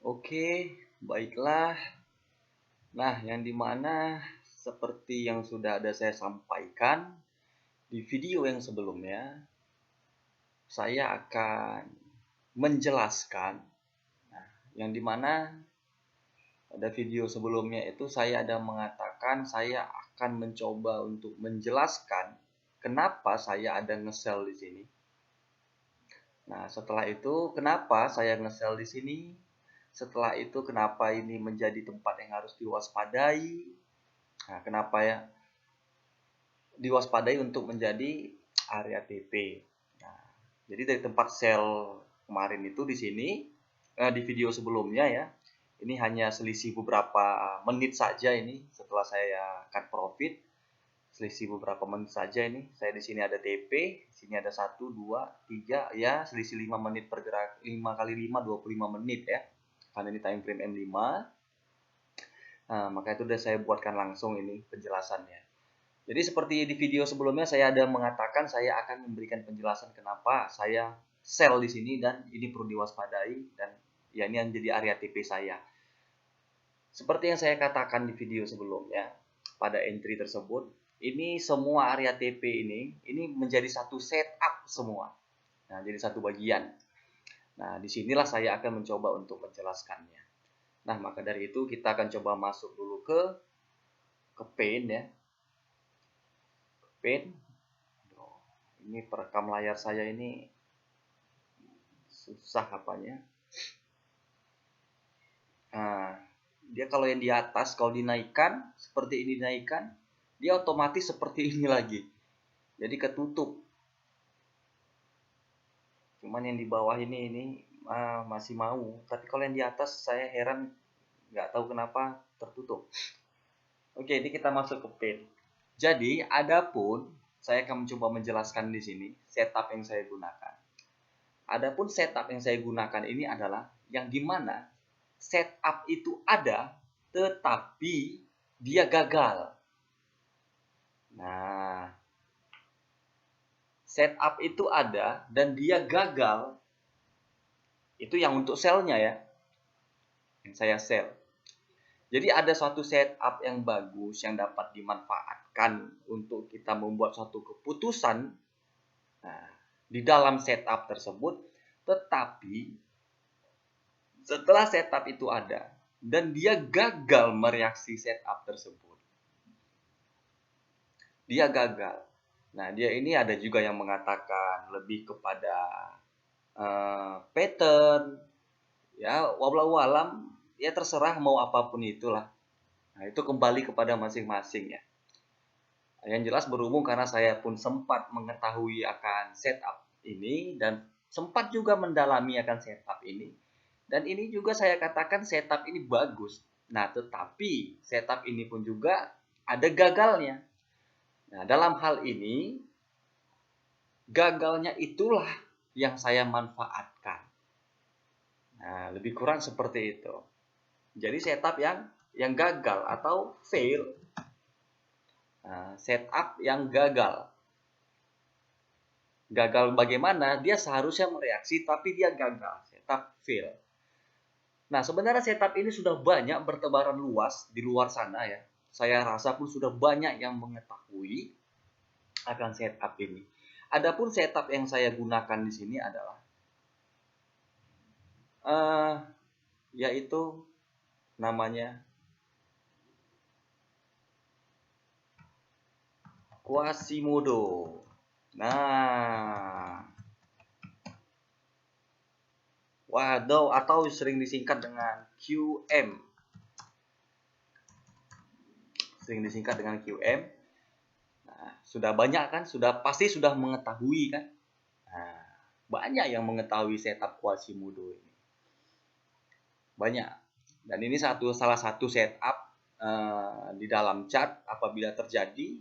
Oke, baiklah. Nah, yang dimana seperti yang sudah ada saya sampaikan di video yang sebelumnya, saya akan menjelaskan. Nah, yang dimana pada video sebelumnya itu saya ada mengatakan saya akan mencoba untuk menjelaskan kenapa saya ada nge-sell di sini. Nah, setelah itu kenapa saya nge-sell di sini? Setelah itu kenapa ini menjadi tempat yang harus diwaspadai? Nah, kenapa ya diwaspadai untuk menjadi area TP? Nah, jadi dari tempat sell kemarin itu di sini di video sebelumnya ya, ini hanya selisih beberapa menit saja ini setelah saya cut profit. Selisih beberapa menit saja ini. Saya di sini ada TP, di sini ada 1 2 3 ya, selisih 5 menit pergerak 5 kali 5 25 menit ya. Karena ini time frame M5. Nah, maka itu udah saya buatkan langsung ini penjelasannya. Jadi seperti di video sebelumnya saya ada mengatakan saya akan memberikan penjelasan kenapa saya sell di sini dan ini perlu diwaspadai dan ya ini yang jadi area TP saya. Seperti yang saya katakan di video sebelumnya pada entry tersebut, ini semua area TP ini menjadi satu setup semua. Nah, jadi satu bagian. Nah, disinilah saya akan mencoba untuk menjelaskannya. Nah, maka dari itu kita akan coba masuk dulu ke paint ya. Paint. Ini perekam layar saya ini susah apanya. Nah, dia kalau yang di atas kalau dinaikkan seperti ini dinaikkan, dia otomatis seperti ini lagi. Jadi ketutup. Cuman yang di bawah ini masih mau. Tapi kalau yang di atas saya heran nggak tahu kenapa tertutup. Oke, ini kita masuk ke paint. Jadi, adapun saya akan mencoba menjelaskan di sini setup yang saya gunakan. Adapun setup yang saya gunakan ini adalah yang dimana setup itu ada, tetapi dia gagal. Nah, setup itu ada dan dia gagal. Itu yang untuk sell-nya ya. Yang saya sell. Jadi ada suatu setup yang bagus yang dapat dimanfaatkan untuk kita membuat suatu keputusan di dalam setup tersebut. Tetapi setelah setup itu ada dan dia gagal mereaksi setup tersebut. Dia gagal. Nah, dia ini ada juga yang mengatakan lebih kepada pattern. Ya, wallahu alam, ya terserah mau apapun itulah. Nah, itu kembali kepada masing-masing ya. Yang jelas berhubung karena saya pun sempat mengetahui akan setup ini dan sempat juga mendalami akan setup ini. Dan ini juga saya katakan setup ini bagus. Nah, tetapi setup ini pun juga ada gagalnya. Nah, dalam hal ini gagalnya itulah yang saya manfaatkan. Nah, lebih kurang seperti itu. Jadi setup yang gagal atau fail. Nah, setup yang gagal. Gagal bagaimana? Dia seharusnya mereaksi tapi dia gagal. Setup fail. Nah, sebenarnya setup ini sudah banyak bertebaran luas di luar sana ya. Saya rasa pun sudah banyak yang mengetahui akan setup ini. Adapun setup yang saya gunakan di sini adalah yaitu namanya Quasimodo. Nah, waduh, atau sering disingkat dengan QM. Sering disingkat dengan QM. Nah, sudah banyak kan? Pasti sudah mengetahui kan? Nah, banyak yang mengetahui setup Quasimodo ini. Banyak. Dan ini salah satu setup di dalam chart apabila terjadi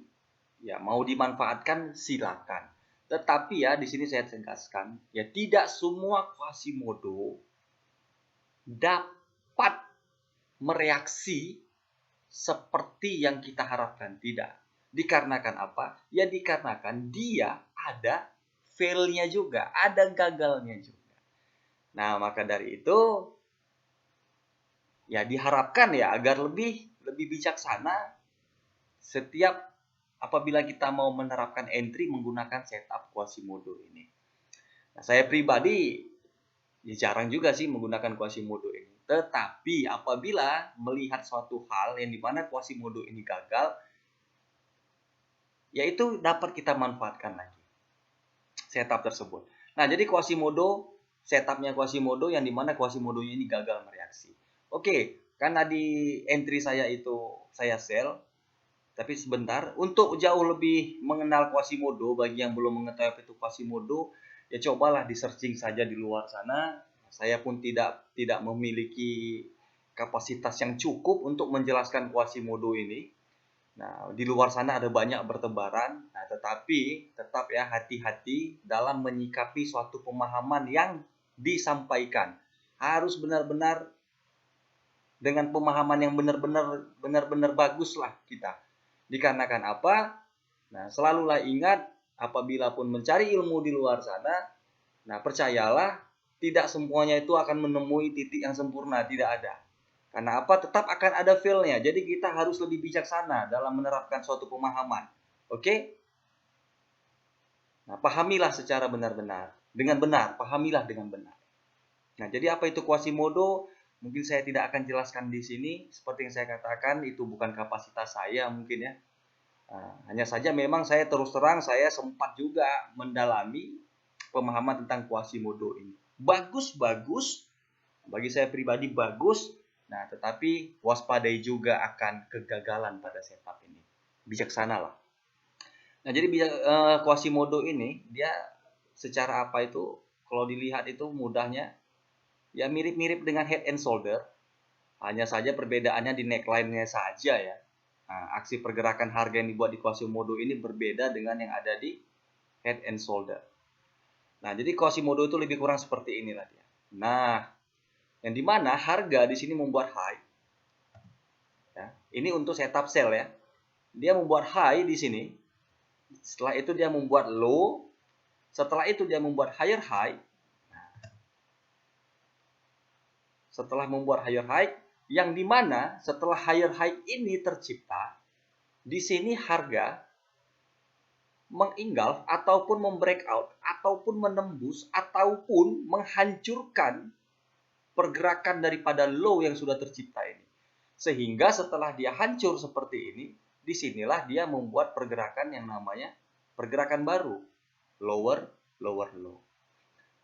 ya mau dimanfaatkan silakan. Tetapi ya di sini saya tegaskan ya tidak semua Quasimodo dapat mereaksi seperti yang kita harapkan, tidak. Dikarenakan apa? Ya dikarenakan dia ada fail-nya juga, ada gagalnya juga. Nah, maka dari itu Ya diharapkan ya agar lebih bijaksana setiap apabila kita mau menerapkan entry menggunakan setup Quasimodo ini. Nah, saya pribadi ya jarang juga sih menggunakan Quasimodo ini. Tetapi apabila melihat suatu hal yang dimana Quasimodo ini gagal, yaitu dapat kita manfaatkan lagi setup tersebut. Nah, jadi setupnya Quasimodo yang dimana Quasimodonya ini gagal mereaksi. Oke, karena di entry saya itu saya sell, tapi sebentar, untuk jauh lebih mengenal Quasimodo, bagi yang belum mengetahui apa itu Quasimodo, ya cobalah di searching saja di luar sana. Saya pun tidak memiliki kapasitas yang cukup untuk menjelaskan Quasimodo ini. Nah, di luar sana ada banyak bertebaran. Nah, tetapi tetap ya hati-hati dalam menyikapi suatu pemahaman yang disampaikan. Harus benar-benar dengan pemahaman yang benar-benar bagus lah kita. Dikarenakan apa? Nah, selalulah ingat apabila pun mencari ilmu di luar sana, nah percayalah tidak semuanya itu akan menemui titik yang sempurna, tidak ada. Karena apa? Tetap akan ada fail-nya. Jadi kita harus lebih bijaksana dalam menerapkan suatu pemahaman. Oke? Nah, pahamilah secara benar-benar. Dengan benar, pahamilah dengan benar. Nah, jadi apa itu Quasimodo? Mungkin saya tidak akan jelaskan di sini. Seperti yang saya katakan, itu bukan kapasitas saya mungkin ya. Nah, hanya saja memang saya terus terang saya sempat juga mendalami pemahaman tentang Quasimodo ini. Bagus-bagus, bagi saya pribadi bagus. Nah, tetapi waspadai juga akan kegagalan pada setup ini. Bijaksana lah. Nah, jadi Quasimodo ini dia secara apa itu kalau dilihat itu mudahnya ya mirip-mirip dengan Head and Shoulder. Hanya saja perbedaannya di neckline-nya saja ya. Nah, aksi pergerakan harga yang dibuat di Quasimodo ini berbeda dengan yang ada di Head and Shoulder. Nah, jadi Quasimodo itu lebih kurang seperti inilah dia. Nah, yang dimana harga di sini membuat high. Ya, ini untuk setup sell ya. Dia membuat high di sini. Setelah itu dia membuat low. Setelah itu dia membuat higher high. Setelah membuat higher high, yang dimana setelah higher high ini tercipta, di sini harga menginggalf ataupun membreakout ataupun menembus ataupun menghancurkan pergerakan daripada low yang sudah tercipta ini. Sehingga setelah dia hancur seperti ini, disinilah dia membuat pergerakan yang namanya pergerakan baru, lower low.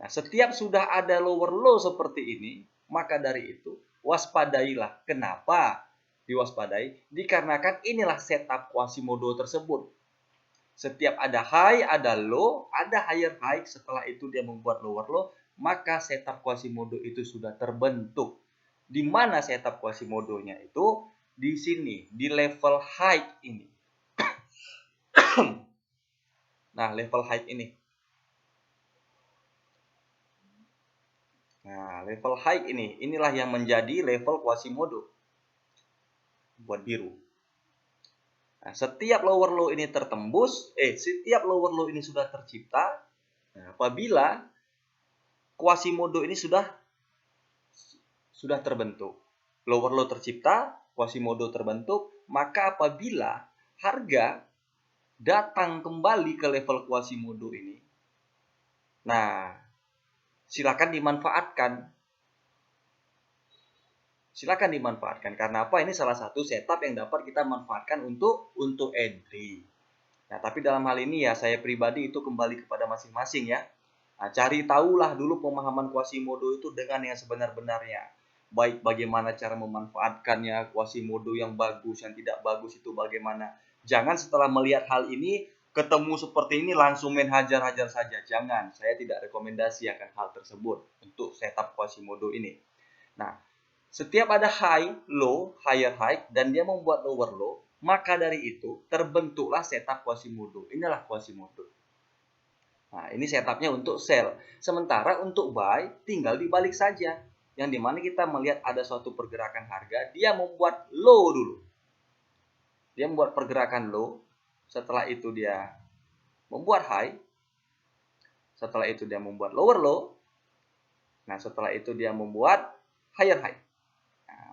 Nah, setiap sudah ada lower low seperti ini, maka dari itu waspadailah. Kenapa diwaspadai? Dikarenakan inilah setup Quasimodo tersebut. Setiap ada high, ada low, ada higher high, setelah itu dia membuat lower low, maka setup Quasimodo itu sudah terbentuk. Di mana setup Quasimodonya itu? Di sini, di level high ini. Nah, level high ini. Nah, level high inilah yang menjadi level Quasimodo buat biru. Nah, setiap lower low ini setiap lower low ini sudah tercipta. Nah, apabila Quasimodo ini sudah terbentuk, lower low tercipta, Quasimodo terbentuk, maka apabila harga datang kembali ke level Quasimodo ini, nah, silakan dimanfaatkan. Silakan dimanfaatkan. Karena apa? Ini salah satu setup yang dapat kita manfaatkan untuk entry. Nah, tapi dalam hal ini ya saya pribadi itu kembali kepada masing-masing ya. Nah, cari tahulah dulu pemahaman Quasimodo itu dengan yang sebenar-benarnya. Baik bagaimana cara memanfaatkannya, Quasimodo yang bagus, yang tidak bagus itu bagaimana. Jangan setelah melihat hal ini, ketemu seperti ini langsung main hajar-hajar saja. Jangan, saya tidak rekomendasi akan hal tersebut untuk setup Quasimodo ini. Nah, setiap ada high, low, higher high, dan dia membuat lower low, maka dari itu terbentuklah setup Quasimodo. Inilah Quasimodo. Nah, ini setupnya untuk sell. Sementara untuk buy, tinggal dibalik saja. Yang dimana kita melihat ada suatu pergerakan harga, dia membuat low dulu. Dia membuat pergerakan low, setelah itu dia membuat high, setelah itu dia membuat lower low, nah setelah itu dia membuat higher high.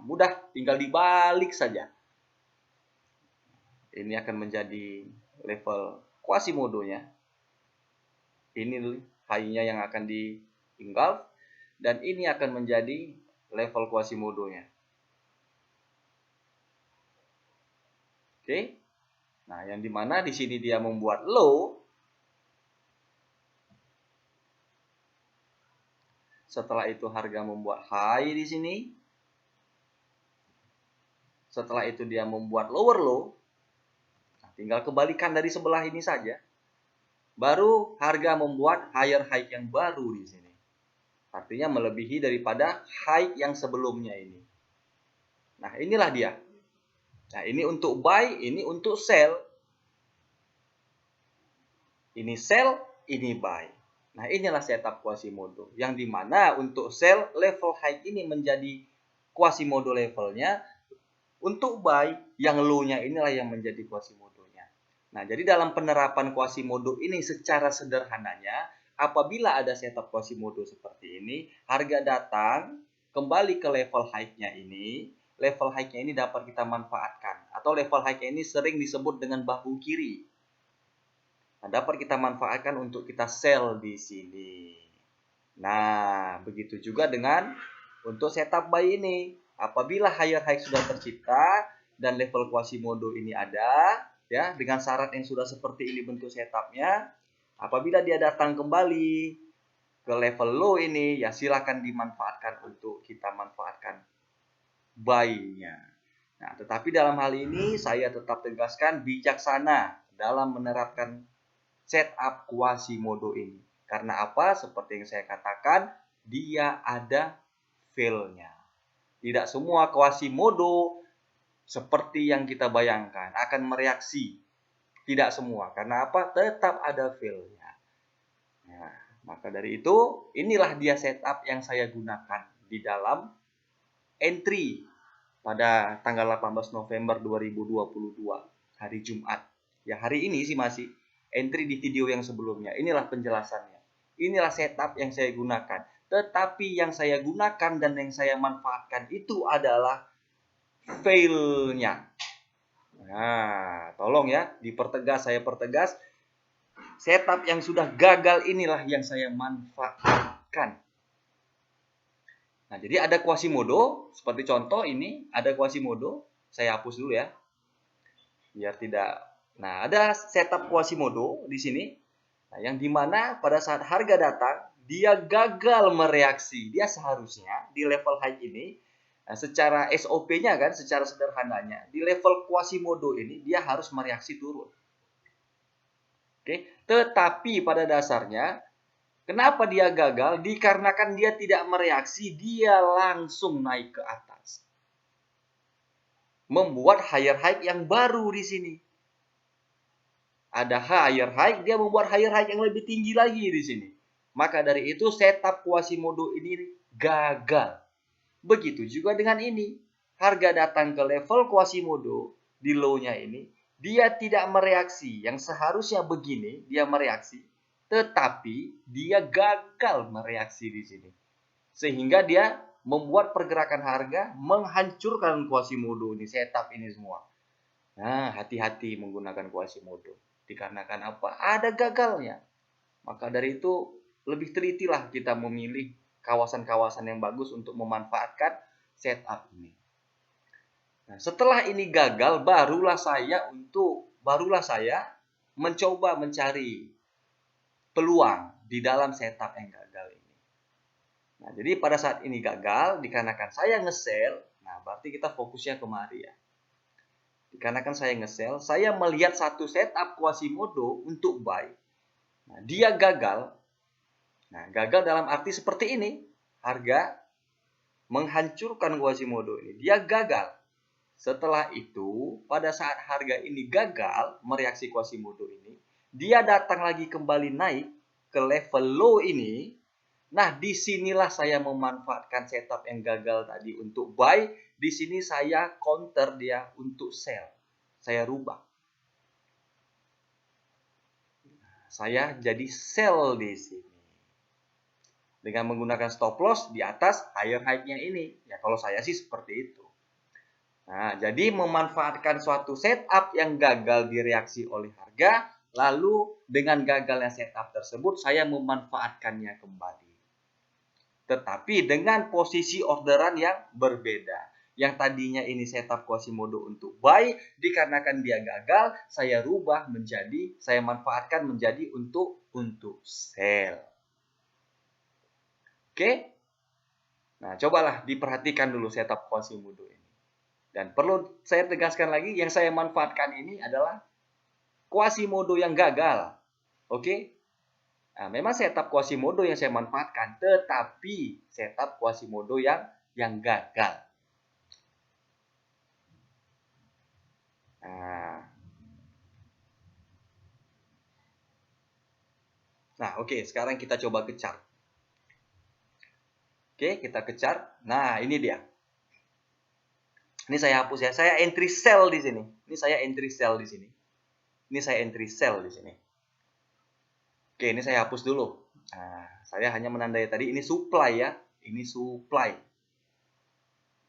mudah, tinggal dibalik saja. Ini akan menjadi level Quasimodo-nya. Ini high-nya yang akan di engulf, dan ini akan menjadi level Quasimodo-nya. Oke. Nah, yang dimana di sini dia membuat low. Setelah itu harga membuat high di sini. Setelah itu dia membuat lower low. Nah, tinggal kebalikan dari sebelah ini saja. Baru harga membuat higher high yang baru di sini. Artinya melebihi daripada high yang sebelumnya ini. Nah, inilah dia. Nah, ini untuk buy, ini untuk sell. Ini sell, ini buy. Nah, inilah setup Quasimodo. Yang dimana untuk sell, level high ini menjadi Quasimodo levelnya. Untuk buy, yang low-nya inilah yang menjadi Quasimodo-nya. Nah, jadi dalam penerapan Quasimodo ini secara sederhananya, apabila ada setup Quasimodo seperti ini, harga datang kembali ke level high-nya ini. Level high-nya ini dapat kita manfaatkan. Atau level high-nya ini sering disebut dengan bahu kiri. Nah, dapat kita manfaatkan untuk kita sell di sini. Nah, begitu juga dengan untuk setup buy ini. Apabila higher high sudah tercipta dan level Quasimodo ini ada, ya, dengan syarat yang sudah seperti ini bentuk setupnya, apabila dia datang kembali ke level low ini, ya silakan dimanfaatkan untuk kita manfaatkan buy-nya. Nah, tetapi dalam hal ini saya tetap tegaskan bijaksana dalam menerapkan setup Quasimodo ini. Karena apa? Seperti yang saya katakan, dia ada fail-nya. Tidak semua Quasimodo seperti yang kita bayangkan akan mereaksi. Tidak semua. Karena apa? Tetap ada fail-nya. Nah, maka dari itu, inilah dia setup yang saya gunakan di dalam entry pada tanggal 18 November 2022, hari Jumat. Ya, hari ini sih masih entry di video yang sebelumnya. Inilah penjelasannya. Inilah setup yang saya gunakan. Tetapi yang saya gunakan dan yang saya manfaatkan itu adalah fail-nya. Nah, tolong ya, dipertegas, saya pertegas. Setup yang sudah gagal inilah yang saya manfaatkan. Nah, jadi ada Quasimodo, seperti contoh ini, ada Quasimodo. Saya hapus dulu ya. Biar tidak. Nah, ada setup Quasimodo di sini. Nah, yang dimana pada saat harga datang, dia gagal mereaksi. Dia seharusnya di level high ini, nah, secara SOP-nya kan, secara sederhananya, di level Quasimodo ini, dia harus mereaksi turun. Oke, tetapi pada dasarnya, kenapa dia gagal? Dikarenakan dia tidak mereaksi, dia langsung naik ke atas. Membuat higher high yang baru di sini. Ada higher high, dia membuat higher high yang lebih tinggi lagi di sini. Maka dari itu setup Quasimodo ini gagal. Begitu juga dengan ini. Harga datang ke level Quasimodo di low-nya ini, dia tidak mereaksi. Yang seharusnya begini, dia mereaksi. Tetapi dia gagal mereaksi di sini. Sehingga dia membuat pergerakan harga menghancurkan Quasimodo ini, setup ini semua. Nah, hati-hati menggunakan Quasimodo. Dikarenakan apa? Ada gagalnya. Maka dari itu lebih telitilah kita memilih kawasan-kawasan yang bagus untuk memanfaatkan setup ini. Nah, setelah ini gagal, barulah saya mencoba mencari peluang di dalam setup yang gagal ini. Nah, jadi pada saat ini gagal, dikarenakan saya nge-sell, nah berarti kita fokusnya kemari ya. Dikarenakan saya nge-sell, saya melihat satu setup Quasimodo untuk buy. Nah, dia gagal. Nah, gagal dalam arti seperti ini. Harga menghancurkan Quasimodo ini. Dia gagal. Setelah itu, pada saat harga ini gagal mereaksi Quasimodo ini, dia datang lagi kembali naik ke level low ini. Nah, disinilah saya memanfaatkan setup yang gagal tadi untuk buy. Di sini saya counter dia untuk sell. Saya rubah. Saya jadi sell di sini. Dengan menggunakan stop loss di atas higher high-nya ini. Ya, kalau saya sih seperti itu. Nah, jadi memanfaatkan suatu setup yang gagal direaksi oleh harga, lalu dengan gagalnya setup tersebut, saya memanfaatkannya kembali. Tetapi dengan posisi orderan yang berbeda. Yang tadinya ini setup Quasimodo untuk buy, dikarenakan dia gagal, saya rubah menjadi, saya manfaatkan menjadi untuk sell. Oke? Nah, cobalah diperhatikan dulu setup Quasimodo ini. Dan perlu saya tegaskan lagi, yang saya manfaatkan ini adalah Quasimodo yang gagal. Oke? Nah, memang setup Quasimodo yang saya manfaatkan, tetapi setup Quasimodo yang gagal. Nah, oke, sekarang kita coba ke chart. Oke, kita ke chart. Nah, ini dia. Ini saya hapus ya. Saya entry sell di sini. Ini saya entry sell di sini. Ini saya entry sell di sini. Oke, ini saya hapus dulu. Nah, saya hanya menandai tadi ini supply ya. Ini supply.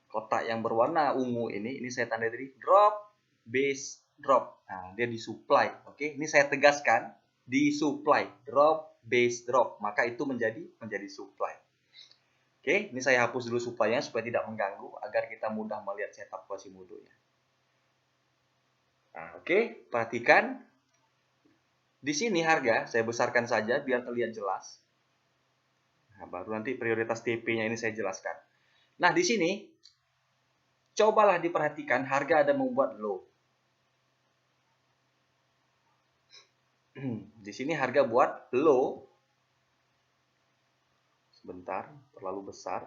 Kotak yang berwarna ungu ini saya tandai tadi drop, base, drop. Nah, dia di supply. Oke, ini saya tegaskan di supply, drop, base, drop. Maka itu menjadi supply. Oke, ini saya hapus dulu supply-nya supaya tidak mengganggu agar kita mudah melihat setup Quasimodo-nya. Nah, oke, perhatikan. Di sini harga saya besarkan saja biar terlihat jelas. Nah, baru nanti prioritas TP-nya ini saya jelaskan. Nah, di sini cobalah diperhatikan harga ada membuat low. Di sini harga buat low. Sebentar, terlalu besar.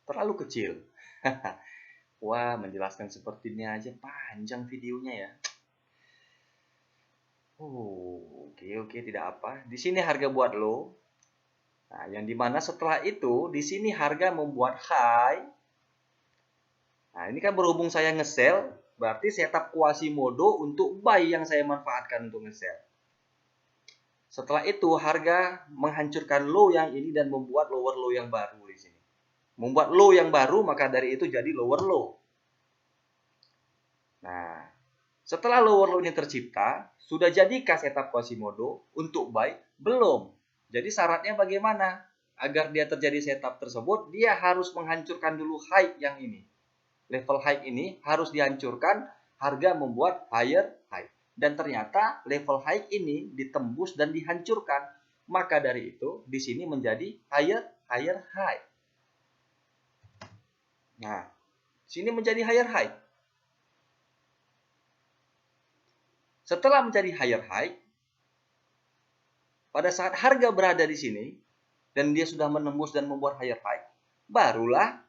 Terlalu kecil. Wah, menjelaskan sepertinya aja panjang videonya ya. Oke, tidak apa. Di sini harga buat low. Nah, yang dimana setelah itu, di sini harga membuat high. Nah, ini kan berhubung saya nge-sell, berarti setup Quasimodo untuk buy yang saya manfaatkan untuk nge-sell. Setelah itu, harga menghancurkan low yang ini dan membuat lower low yang baru di sini. Membuat low yang baru, maka dari itu jadi lower low. Nah, setelah lower low ini tercipta, sudah jadikah setup Quasimodo untuk buy? Belum. Jadi syaratnya bagaimana? Agar dia terjadi setup tersebut, dia harus menghancurkan dulu high yang ini. Level high ini harus dihancurkan, harga membuat higher high. Dan ternyata level high ini ditembus dan dihancurkan. Maka dari itu, di sini menjadi higher high. Nah, sini menjadi higher high. Setelah menjadi higher high, pada saat harga berada di sini, dan dia sudah menembus dan membuat higher high, barulah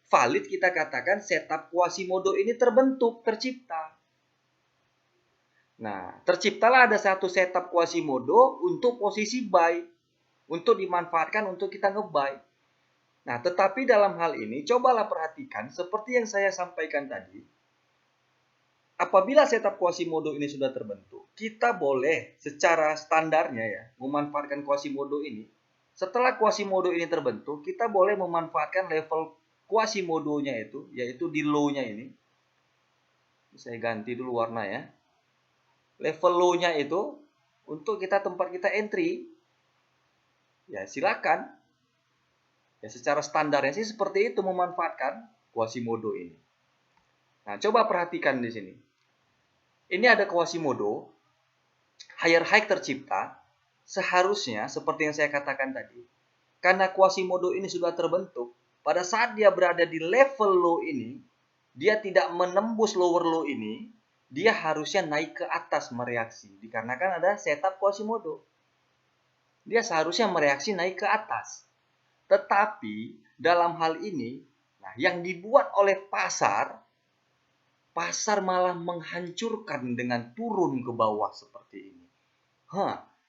valid kita katakan setup Quasimodo ini tercipta. Nah, terciptalah ada satu setup Quasimodo untuk posisi buy, untuk dimanfaatkan untuk kita nge-buy. Nah, tetapi dalam hal ini, cobalah perhatikan, seperti yang saya sampaikan tadi, apabila setup Quasimodo ini sudah terbentuk, kita boleh secara standarnya ya, memanfaatkan Quasimodo ini. Setelah Quasimodo ini terbentuk, kita boleh memanfaatkan level Quasimodo-nya itu, yaitu di low-nya ini. Saya ganti dulu warna ya. Level low-nya itu untuk tempat kita entry. Ya, silakan. Ya, secara standarnya sih seperti itu memanfaatkan Quasimodo ini. Nah, coba perhatikan di sini. Ini ada Quasimodo, higher high tercipta, seharusnya seperti yang saya katakan tadi. Karena Quasimodo ini sudah terbentuk, pada saat dia berada di level low ini, dia tidak menembus lower low ini, dia harusnya naik ke atas mereaksi. Dikarenakan ada setup Quasimodo. Dia seharusnya mereaksi naik ke atas. Tetapi dalam hal ini, nah, yang dibuat oleh pasar malah menghancurkan dengan turun ke bawah seperti ini.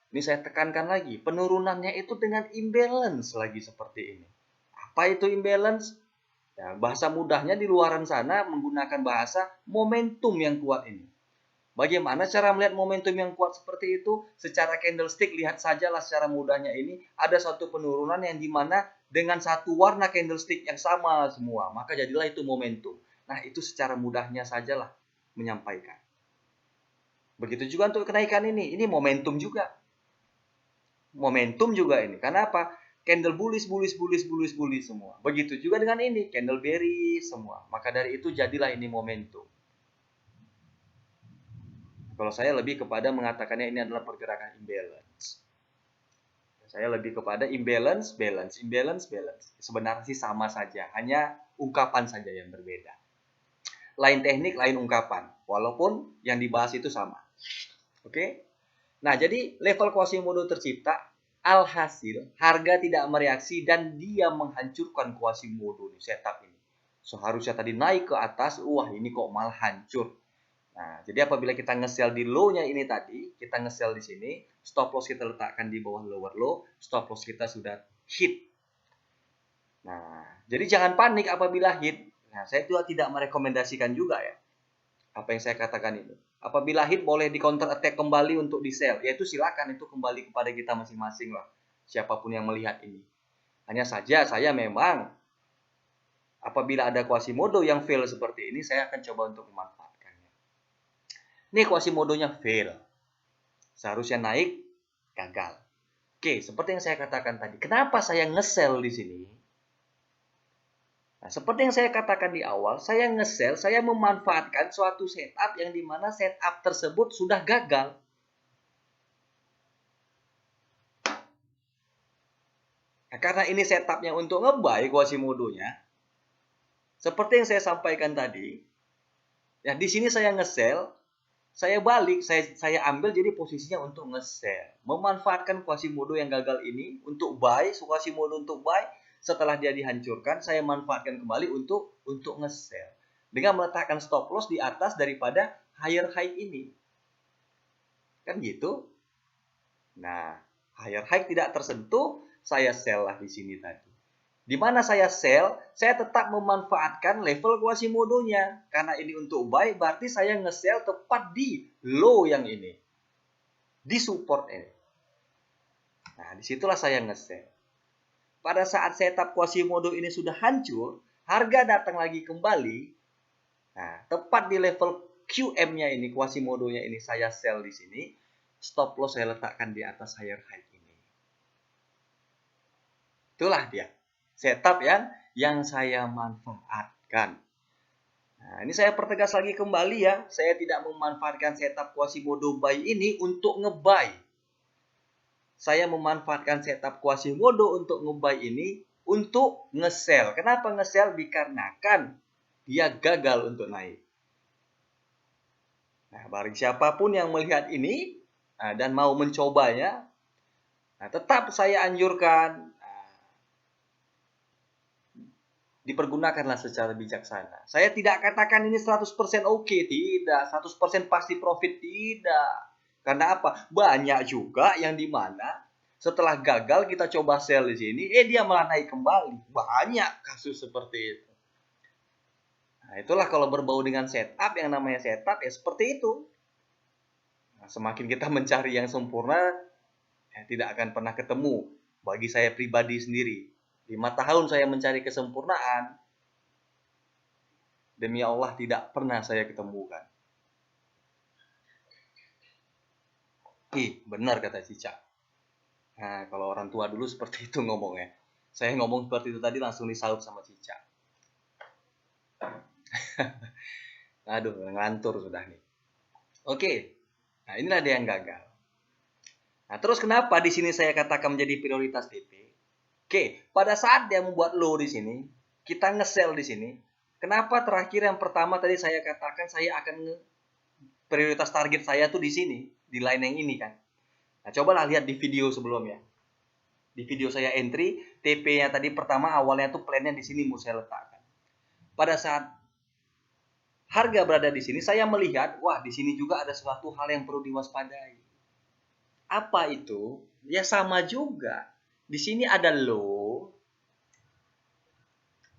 Ini saya tekankan lagi, penurunannya itu dengan imbalance lagi seperti ini. Apa itu imbalance? Ya, bahasa mudahnya di luaran sana menggunakan bahasa momentum yang kuat ini. Bagaimana cara melihat momentum yang kuat seperti itu? Secara candlestick, lihat sajalah secara mudahnya ini, ada satu penurunan yang dimana dengan satu warna candlestick yang sama semua, maka jadilah itu momentum. Nah, itu secara mudahnya sajalah menyampaikan. Begitu juga untuk kenaikan ini momentum juga. Momentum juga ini. Karena apa? Candle bullish semua. Begitu juga dengan ini, candle bearish semua. Maka dari itu jadilah ini momentum. Kalau saya lebih kepada mengatakannya ini adalah pergerakan imbalance. Saya lebih kepada imbalance, balance. Sebenarnya sih sama saja, hanya ungkapan saja yang berbeda. Lain teknik, lain ungkapan. Walaupun yang dibahas itu sama. Oke? Nah, jadi level Quasimodo tercipta, alhasil harga tidak mereaksi dan dia menghancurkan Quasimodo di setup ini. Seharusnya tadi naik ke atas, wah ini kok malah hancur. Nah, jadi apabila kita nge-sell di low-nya ini tadi, kita nge-sell di sini, stop loss kita letakkan di bawah lower low, stop loss kita sudah hit. Nah, jadi jangan panik apabila hit. Nah, saya juga tidak merekomendasikan juga ya, apa yang saya katakan itu. Apabila hit boleh di counter attack kembali untuk di sell, yaitu silakan, itu kembali kepada kita masing-masing lah. Siapapun yang melihat ini. Hanya saja saya memang apabila ada Quasimodo yang fail seperti ini, saya akan coba untuk memanfaatkannya. Ini Quasimodonya fail. Seharusnya naik, gagal. Oke, seperti yang saya katakan tadi. Kenapa saya nge-sell di sini? Nah, seperti yang saya katakan di awal, saya nge-sell, saya memanfaatkan suatu setup yang dimana setup tersebut sudah gagal. Nah, karena ini setupnya untuk nge-buy Quasimodonya, seperti yang saya sampaikan tadi, ya di sini saya nge-sell, saya balik, saya ambil jadi posisinya untuk nge-sell. Memanfaatkan Quasimodo yang gagal ini untuk buy, Quasimodo untuk buy. Setelah dia dihancurkan, saya manfaatkan kembali untuk nge-sell. Dengan meletakkan stop loss di atas daripada higher high ini. Kan gitu. Nah, higher high tidak tersentuh, saya sell lah di sini tadi. Di mana saya sell, saya tetap memanfaatkan level Quasimodo-nya. Karena ini untuk buy, berarti saya nge-sell tepat di low yang ini. Di support ini. Nah, disitulah saya nge-sell. Pada saat setup Quasimodo ini sudah hancur, harga datang lagi kembali. Nah, tepat di level QM-nya ini, Quasimodo-nya ini saya sell di sini. Stop loss saya letakkan di atas higher high ini. Itulah dia. Setup yang saya manfaatkan. Nah, ini saya pertegas lagi kembali ya. Saya tidak memanfaatkan setup Quasimodo buy ini untuk nge-buy. Saya memanfaatkan setup Quasimodo untuk nge-buy ini untuk nge-sell. Kenapa nge-sell? Dikarenakan dia gagal untuk naik. Nah, bagi siapapun yang melihat ini dan mau mencobanya, nah, tetap saya anjurkan dipergunakanlah secara bijaksana. Saya tidak katakan ini 100% oke, tidak. 100% pasti profit, tidak. Karena apa? Banyak juga yang dimana setelah gagal kita coba sell di sini, dia malah naik kembali. Banyak kasus seperti itu. Nah, itulah kalau berbau dengan setup, yang namanya setup ya seperti itu. Nah, semakin kita mencari yang sempurna, ya tidak akan pernah ketemu. Bagi saya pribadi sendiri, 5 tahun saya mencari kesempurnaan, demi Allah tidak pernah saya ketemukan. Benar kata Cica. Nah, kalau orang tua dulu seperti itu ngomongnya. Saya ngomong seperti itu tadi langsung disaut sama Cica. Aduh, ngantur sudah nih. Oke. Nah, inilah dia yang gagal. Nah, terus kenapa di sini saya katakan menjadi prioritas TP? Oke, pada saat dia membuat low di sini, kita nge-sell di sini. Kenapa terakhir yang pertama tadi saya katakan saya akan prioritas target saya tuh di sini, di line yang ini kan. Nah, cobalah lihat di video sebelumnya. Di video saya entry, TP-nya tadi pertama awalnya tuh plan-nya di sini mau saya letakkan. Pada saat harga berada di sini, saya melihat, wah di sini juga ada suatu hal yang perlu diwaspadai. Apa itu? Ya sama juga. Di sini ada low.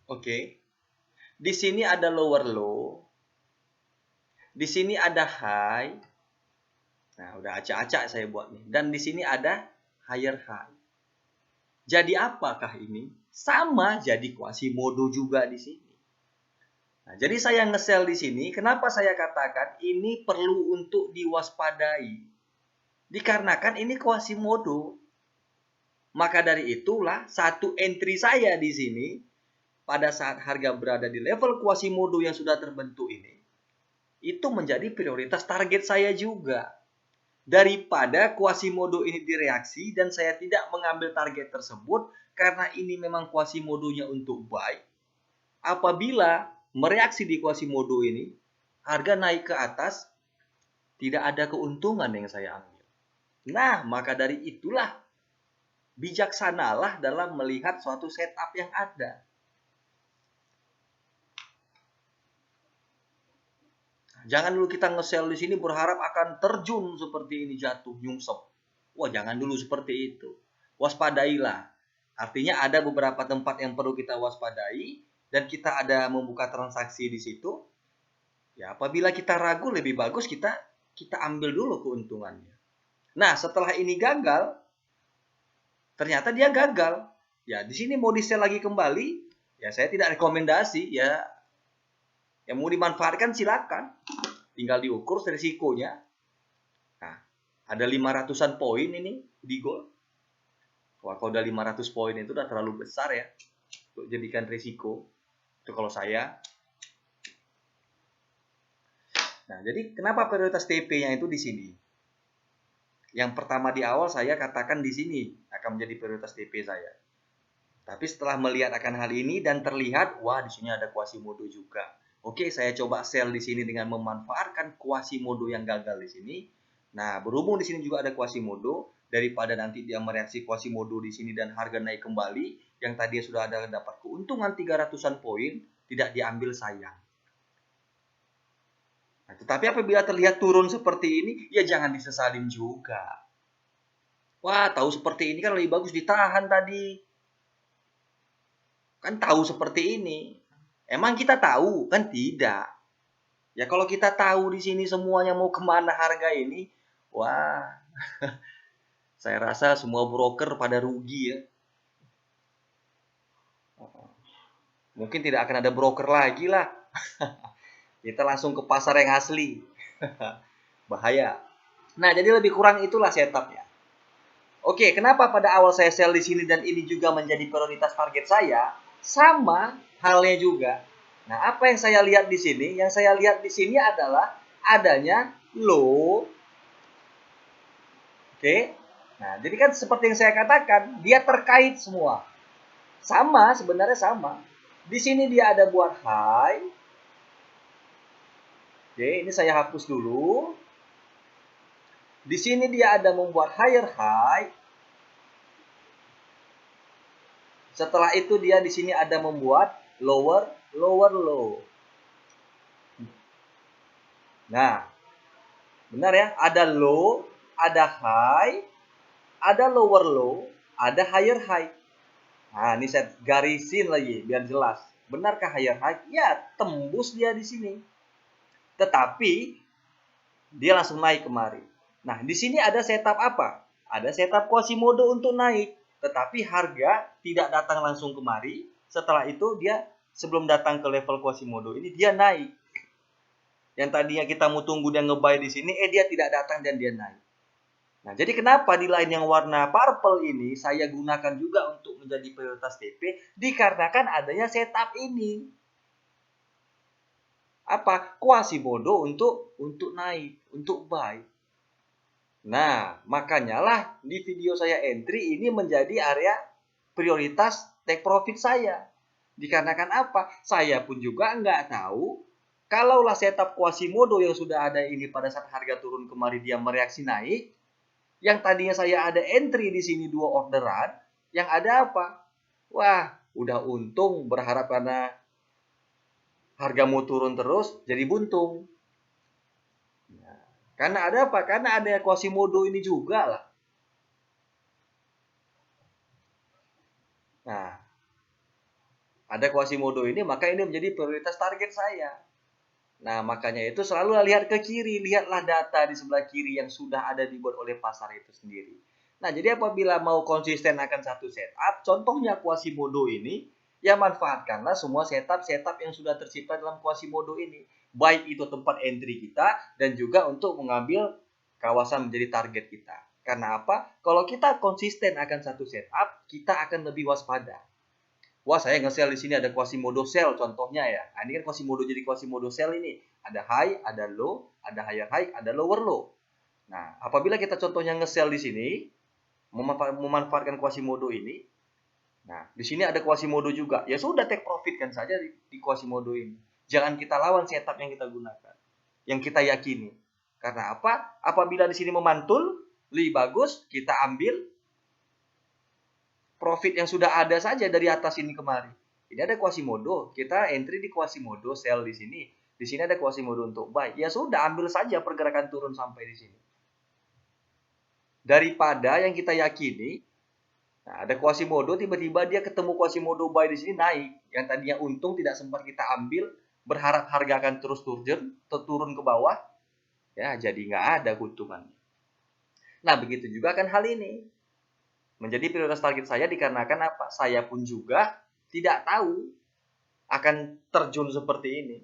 Oke. Di sini ada lower low. Di sini ada high. Nah, udah acak-acak saya buat nih. Dan di sini ada higher high. Jadi apakah ini? Sama, jadi Quasimodo juga di sini. Nah, jadi saya nge-sell di sini. Kenapa saya katakan ini perlu untuk diwaspadai? Dikarenakan ini Quasimodo. Maka dari itulah satu entry saya di sini pada saat harga berada di level Quasimodo yang sudah terbentuk ini, itu menjadi prioritas target saya juga. Daripada Quasimodo ini direaksi dan saya tidak mengambil target tersebut karena ini memang Quasimodonya untuk buy. Apabila mereaksi di Quasimodo ini, harga naik ke atas, tidak ada keuntungan yang saya ambil. Nah, maka dari itulah bijaksanalah dalam melihat suatu setup yang ada. Jangan dulu kita nge-sell di sini berharap akan terjun seperti ini, jatuh nyungsep. Wah, jangan dulu seperti itu. Waspadailah. Artinya ada beberapa tempat yang perlu kita waspadai dan kita ada membuka transaksi di situ. Ya, apabila kita ragu lebih bagus kita ambil dulu keuntungannya. Nah, setelah ini gagal, ternyata dia gagal. Ya, di sini mau di-sell lagi kembali, ya saya tidak rekomendasi ya. Yang mau dimanfaatkan silakan. Tinggal diukur risikonya. Nah, ada 500-an poin ini di gold. Wah, kalau udah 500 poin itu udah terlalu besar ya untuk jadikan risiko. Itu kalau saya. Nah, jadi kenapa prioritas TP-nya itu di sini? Yang pertama di awal saya katakan di sini akan menjadi prioritas TP saya. Tapi setelah melihat akan hal ini dan terlihat, wah di sini ada Quasimodo juga. Oke, saya coba sell di sini dengan memanfaatkan Quasimodo yang gagal di sini. Nah, berhubung di sini juga ada Quasimodo, daripada nanti dia mereaksi Quasimodo di sini dan harga naik kembali, yang tadinya sudah ada dapat keuntungan 300-an poin, tidak diambil sayang. Nah, tetapi apabila terlihat turun seperti ini, ya jangan disesalin juga. Wah, tahu seperti ini kan lebih bagus ditahan tadi. Kan tahu seperti ini. Emang kita tahu? Kan tidak. Ya kalau kita tahu di sini semuanya mau kemana harga ini, wah, saya rasa semua broker pada rugi ya. Mungkin tidak akan ada broker lagi lah. Kita langsung ke pasar yang asli. Bahaya. Nah, jadi lebih kurang itulah setupnya. Oke, kenapa pada awal saya sell di sini dan ini juga menjadi prioritas target saya? Sama halnya juga. Nah, apa yang saya lihat di sini? Yang saya lihat di sini adalah adanya low. Oke. Nah, jadi kan seperti yang saya katakan, dia terkait semua. Sama, sebenarnya sama. Di sini dia ada buat high. Oke, ini saya hapus dulu. Di sini dia ada membuat higher high. Setelah itu dia di sini ada membuat lower low. Nah, benar ya, ada low, ada high, ada lower low, ada higher high. Nah, ini saya garisin lagi biar jelas. Benarkah higher high? Ya, tembus dia di sini. Tetapi dia langsung naik kemari. Nah, di sini ada setup apa? Ada setup Quasimodo untuk naik, tetapi harga tidak datang langsung kemari. Setelah itu dia sebelum datang ke level Quasimodo ini dia naik. Yang tadinya kita mau tunggu dia nge-buy di sini, dia tidak datang dan dia naik. Nah, jadi kenapa di line yang warna purple ini saya gunakan juga untuk menjadi prioritas TP? Dikarenakan adanya setup ini. Apa? Quasimodo untuk naik, untuk buy. Nah, makanya lah di video saya entry ini menjadi area prioritas take profit saya. Dikarenakan apa? Saya pun juga nggak tahu kalaulah setup Quasimodo yang sudah ada ini pada saat harga turun kemarin dia mereaksi naik, yang tadinya saya ada entry di sini 2 orderan, yang ada apa? Wah, udah untung berharap karena harga mau turun terus jadi buntung. Karena ada apa? Karena ada Quasimodo ini juga lah. Nah, ada Quasimodo ini, maka ini menjadi prioritas target saya. Nah, makanya itu selalu lihat ke kiri, lihatlah data di sebelah kiri yang sudah ada dibuat oleh pasar itu sendiri. Nah, jadi apabila mau konsisten akan satu setup, contohnya Quasimodo ini, ya manfaatkanlah semua setup-setup yang sudah tercipta dalam Quasimodo ini. Baik itu tempat entry kita dan juga untuk mengambil kawasan menjadi target kita. Karena apa? Kalau kita konsisten akan satu setup, kita akan lebih waspada. Wah, saya nge-sell di sini ada Quasimodo sell contohnya ya. Nah, ini kan Quasimodo jadi Quasimodo sell ini. Ada high, ada low, ada higher high, ada lower low. Nah, apabila kita contohnya nge-sell di sini, memanfaatkan Quasimodo ini, nah, di sini ada Quasimodo juga. Ya sudah, take profit kan saja di Quasimodo ini. Jangan kita lawan setup yang kita gunakan, yang kita yakini. Karena apa? Apabila di sini memantul, lebih bagus kita ambil profit yang sudah ada saja dari atas ini kemari. Ini ada Quasimodo, kita entry di Quasimodo, sell di sini. Di sini ada Quasimodo untuk buy. Ya sudah, ambil saja pergerakan turun sampai di sini. Daripada yang kita yakini, nah, ada Quasimodo, tiba-tiba dia ketemu Quasimodo buy di sini naik. Yang tadinya untung tidak sempat kita ambil, berharap harga akan terus turun ke bawah, ya jadi nggak ada keuntungannya. Nah, begitu juga kan hal ini. Menjadi prioritas target saya dikarenakan apa? Saya pun juga tidak tahu akan terjun seperti ini.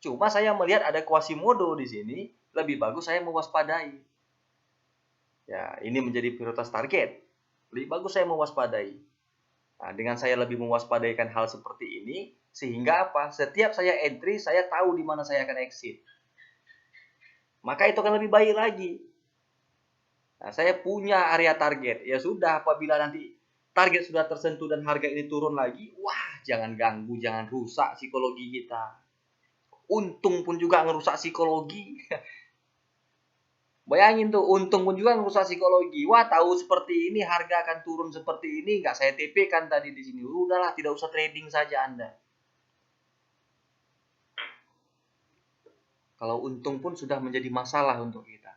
Cuma saya melihat ada Quasimodo di sini, lebih bagus saya mewaspadai. Ya, ini menjadi prioritas target. Lebih bagus saya mewaspadai. Nah, dengan saya lebih mewaspadaikan hal seperti ini, sehingga apa? Setiap saya entry, saya tahu di mana saya akan exit. Maka itu akan lebih baik lagi. Nah, saya punya area target. Ya sudah, apabila nanti target sudah tersentuh dan harga ini turun lagi, wah, jangan ganggu, jangan rusak psikologi kita. Untung pun juga ngerusak psikologi. Bayangin tuh, untung pun juga ngerusak psikologi. Wah, tahu seperti ini, harga akan turun seperti ini, nggak saya TP kan tadi di sini. Udahlah, tidak usah trading saja Anda. Kalau untung pun sudah menjadi masalah untuk kita.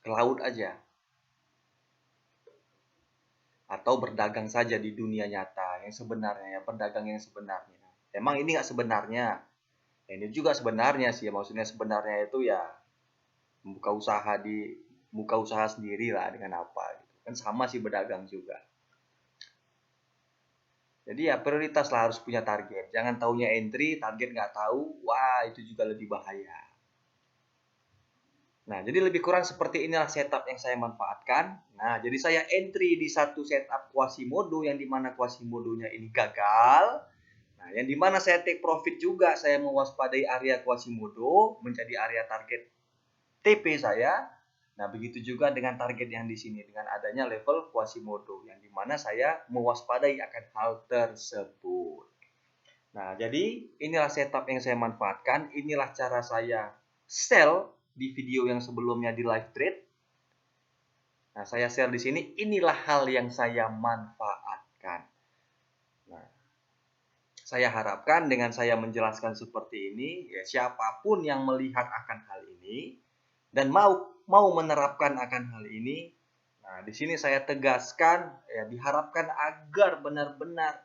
Ke laut aja. Atau berdagang saja di dunia nyata yang sebenarnya, ya berdagang yang sebenarnya. Emang ini nggak sebenarnya. Ini juga sebenarnya sih, maksudnya sebenarnya itu ya buka usaha sendiri lah dengan apa gitu. Kan sama sih berdagang juga. Jadi ya prioritas lah harus punya target. Jangan taunya entry, target nggak tahu, wah itu juga lebih bahaya. Nah, jadi lebih kurang seperti inilah setup yang saya manfaatkan. Nah, jadi saya entry di satu setup Quasimodo yang dimana Quasimodonya ini gagal. Nah, yang dimana saya take profit juga, saya mewaspadai area Quasimodo menjadi area target TP saya. Nah, begitu juga dengan target yang di sini dengan adanya level Quasimodo yang dimana saya mewaspadai akan hal tersebut. Nah, jadi inilah setup yang saya manfaatkan, inilah cara saya sell di video yang sebelumnya di live trade. Nah, saya share di sini, inilah hal yang saya manfaatkan. Nah, saya harapkan dengan saya menjelaskan seperti ini, ya siapapun yang melihat akan hal ini dan mau menerapkan akan hal ini, nah di sini saya tegaskan, ya diharapkan agar benar-benar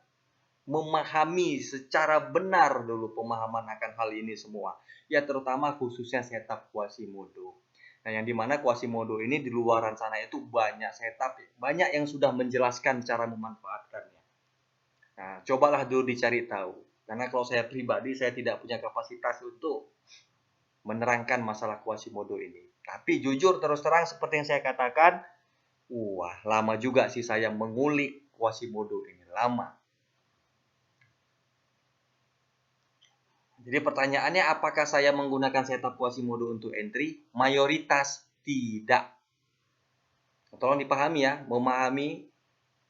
memahami secara benar dulu pemahaman akan hal ini semua. Ya terutama khususnya setup Quasimodo. Nah yang dimana Quasimodo ini di luaran sana itu banyak setup, banyak yang sudah menjelaskan cara memanfaatkannya. Nah cobalah dulu dicari tahu. Karena kalau saya pribadi saya tidak punya kapasitas untuk menerangkan masalah Quasimodo ini. Tapi jujur terus terang seperti yang saya katakan, wah lama juga sih saya mengulik Quasimodo ini, lama. Jadi pertanyaannya apakah saya menggunakan setup Quasimodo untuk entry? Mayoritas tidak. Tolong dipahami ya, memahami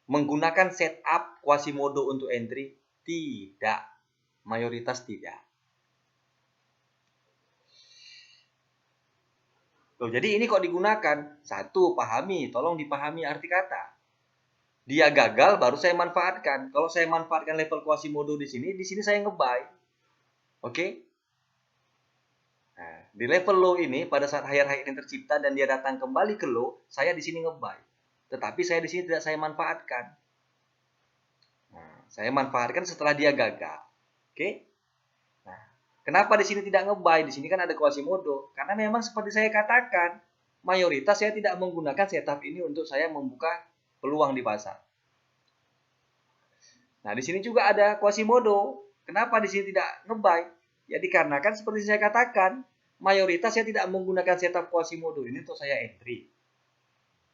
menggunakan setup Quasimodo untuk entry tidak. Mayoritas tidak. Loh, jadi ini kok digunakan? Satu, pahami, tolong dipahami arti kata. Dia gagal baru saya manfaatkan. Kalau saya manfaatkan level Quasimodo di sini saya nge-buy. Oke? Nah, di level low ini pada saat higher high ini tercipta dan dia datang kembali ke low, saya di sini nge-buy. Tetapi saya di sini tidak saya manfaatkan. Nah, saya manfaatkan setelah dia gagal. Oke? Kenapa di sini tidak nge-buy? Di sini kan ada Quasimodo. Karena memang seperti saya katakan, mayoritas saya tidak menggunakan setup ini untuk saya membuka peluang di pasar. Nah, di sini juga ada Quasimodo. Kenapa di sini tidak nge-buy? Ya dikarenakan seperti saya katakan, mayoritas saya tidak menggunakan setup Quasimodo ini untuk saya entry.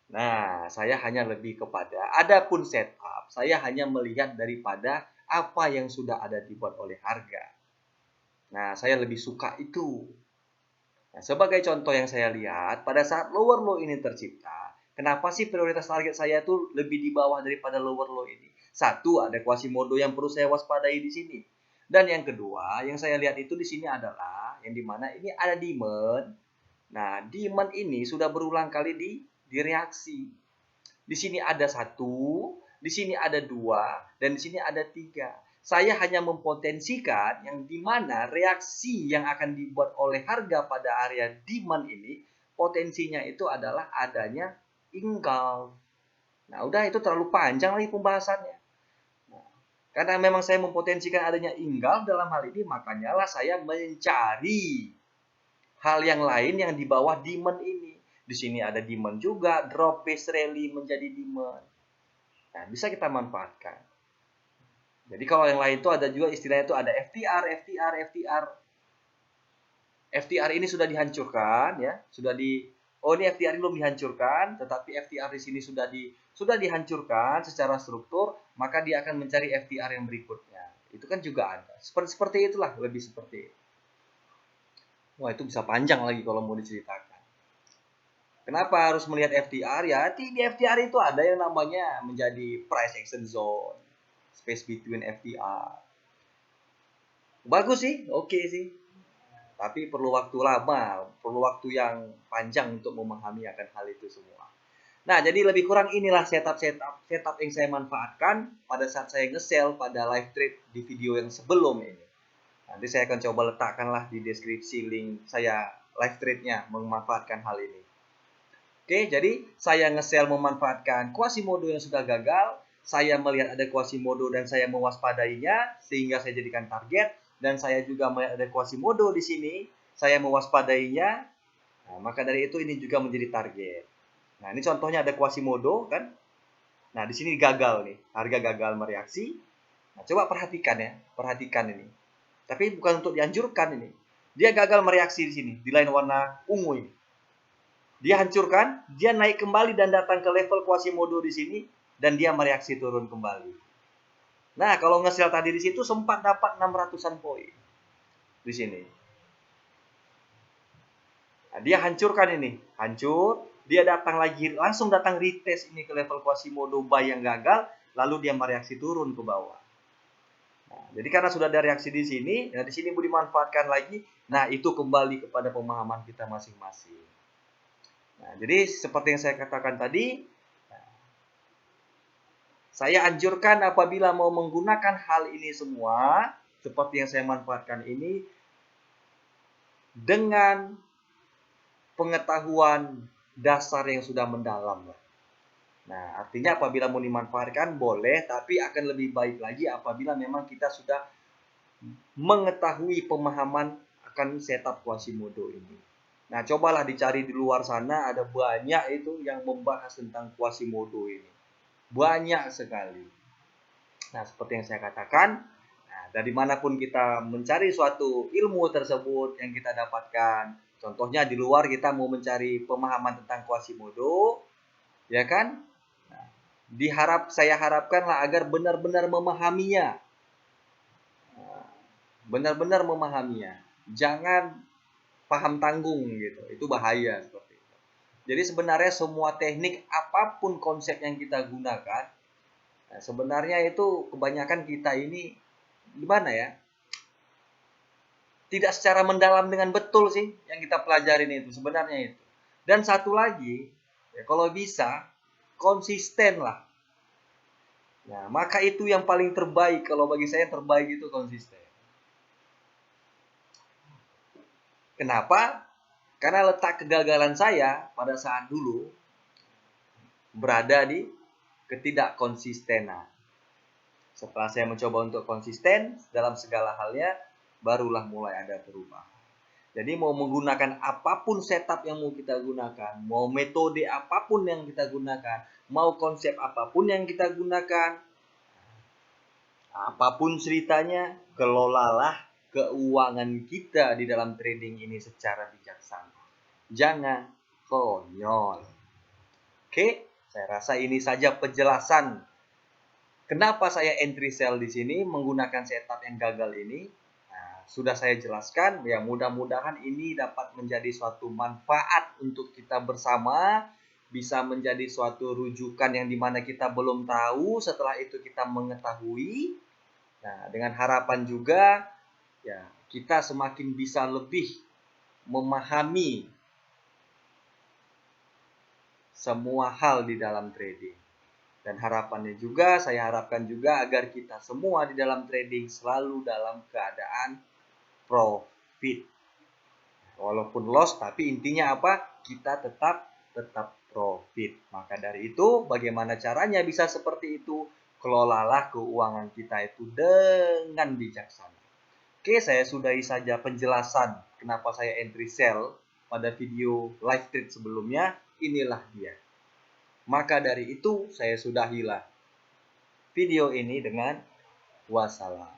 Nah, saya hanya lebih kepada, adapun setup, saya hanya melihat daripada apa yang sudah ada dibuat oleh harga. Nah, saya lebih suka itu. Nah, sebagai contoh yang saya lihat, pada saat lower low ini tercipta, kenapa sih prioritas target saya itu lebih di bawah daripada lower low ini? Satu, ada Quasimodo yang perlu saya waspadai di sini. Dan yang kedua, yang saya lihat itu di sini adalah yang dimana ini ada demand. Nah, demand ini sudah berulang kali direaksi. Di sini ada satu, di sini ada dua, dan di sini ada tiga. Saya hanya mempotensikan yang dimana reaksi yang akan dibuat oleh harga pada area demand ini, potensinya itu adalah adanya engulf. Nah, udah itu terlalu panjang lagi pembahasannya. Nah, karena memang saya mempotensikan adanya engulf dalam hal ini, makanya lah saya mencari hal yang lain yang di bawah demand ini. Di sini ada demand juga, drop base rally menjadi demand. Nah, bisa kita manfaatkan. Jadi kalau yang lain itu ada juga istilahnya itu ada FTR, FTR, FTR. FTR ini sudah dihancurkan ya, ini FTR ini belum dihancurkan, tetapi FTR di sini sudah dihancurkan secara struktur, maka dia akan mencari FTR yang berikutnya. Itu kan juga ada. Seperti itulah, lebih seperti itu. Wah, itu bisa panjang lagi kalau mau diceritakan. Kenapa harus melihat FTR? Ya, di FTR itu ada yang namanya menjadi price action zone, space between FTR. Bagus sih, oke sih. Tapi perlu waktu lama, perlu waktu yang panjang untuk memahami akan hal itu semua. Nah, jadi lebih kurang inilah setup yang saya manfaatkan pada saat saya nge-sell pada live trade di video yang sebelum ini. Nanti saya akan coba letakkanlah di deskripsi link saya live trade-nya memanfaatkan hal ini. Oke, jadi saya nge-sell memanfaatkan Quasimodo yang sudah gagal. Saya melihat ada Quasimodo dan saya mewaspadainya sehingga saya jadikan target. Dan saya juga melihat ada Quasimodo di sini. Saya mewaspadainya. Nah, maka dari itu ini juga menjadi target. Nah, ini contohnya ada Quasimodo kan. Nah, di sini gagal nih. Harga gagal mereaksi. Nah, coba perhatikan ya. Perhatikan ini. Tapi bukan untuk dianjurkan ini. Dia gagal mereaksi di sini. Di line warna ungu ini. Dia hancurkan, dia naik kembali dan datang ke level Quasimodo di sini dan dia mereaksi turun kembali. Nah, kalau nge-sell tadi di situ sempat dapat 600-an poin di sini. Nah, dia hancurkan ini, hancur, dia datang lagi, langsung datang retest ini ke level Quasimodo buy yang gagal, lalu dia mereaksi turun ke bawah. Nah, jadi karena sudah ada reaksi di sini, nah di sini mau dimanfaatkan lagi, nah itu kembali kepada pemahaman kita masing-masing. Nah, jadi seperti yang saya katakan tadi, saya anjurkan apabila mau menggunakan hal ini semua, seperti yang saya manfaatkan ini, dengan pengetahuan dasar yang sudah mendalam. Nah, artinya apabila mau dimanfaatkan boleh, tapi akan lebih baik lagi apabila memang kita sudah mengetahui pemahaman akan setup Quasimodo ini. Nah, cobalah dicari di luar sana, ada banyak itu yang membahas tentang Quasimodo ini. Banyak sekali. Nah, seperti yang saya katakan, nah, dari manapun kita mencari suatu ilmu tersebut yang kita dapatkan, contohnya di luar kita mau mencari pemahaman tentang Quasimodo, ya kan? Nah, saya harapkanlah agar benar-benar memahaminya. Benar-benar memahaminya. Jangan paham tanggung gitu. Itu bahaya seperti itu. Jadi sebenarnya semua teknik apapun konsep yang kita gunakan, nah, sebenarnya itu kebanyakan kita ini gimana ya? Tidak secara mendalam dengan betul sih yang kita pelajarin itu sebenarnya itu. Dan satu lagi, ya kalau bisa konsisten lah. Nah, maka itu yang paling terbaik, kalau bagi saya terbaik itu konsisten. Kenapa? Karena letak kegagalan saya pada saat dulu berada di ketidakkonsistenan. Setelah saya mencoba untuk konsisten dalam segala halnya, barulah mulai ada perubahan. Jadi mau menggunakan apapun setup yang mau kita gunakan, mau metode apapun yang kita gunakan, mau konsep apapun yang kita gunakan, apapun ceritanya, kelolalah keuangan kita di dalam trading ini secara bijaksana. Jangan konyol. Oke, saya rasa ini saja penjelasan kenapa saya entry sell di sini menggunakan setup yang gagal ini. Nah, sudah saya jelaskan, ya mudah-mudahan ini dapat menjadi suatu manfaat untuk kita bersama, bisa menjadi suatu rujukan yang dimana kita belum tahu, setelah itu kita mengetahui. Nah, dengan harapan juga ya kita semakin bisa lebih memahami semua hal di dalam trading. Dan harapannya juga, saya harapkan juga agar kita semua di dalam trading selalu dalam keadaan profit. Walaupun loss, tapi intinya apa? Kita tetap profit. Maka dari itu, bagaimana caranya bisa seperti itu? Kelolalah keuangan kita itu dengan bijaksana. Oke, saya sudahi saja penjelasan kenapa saya entry sell pada video live trade sebelumnya. Inilah dia. Maka dari itu, saya sudahilah video ini dengan wassalam.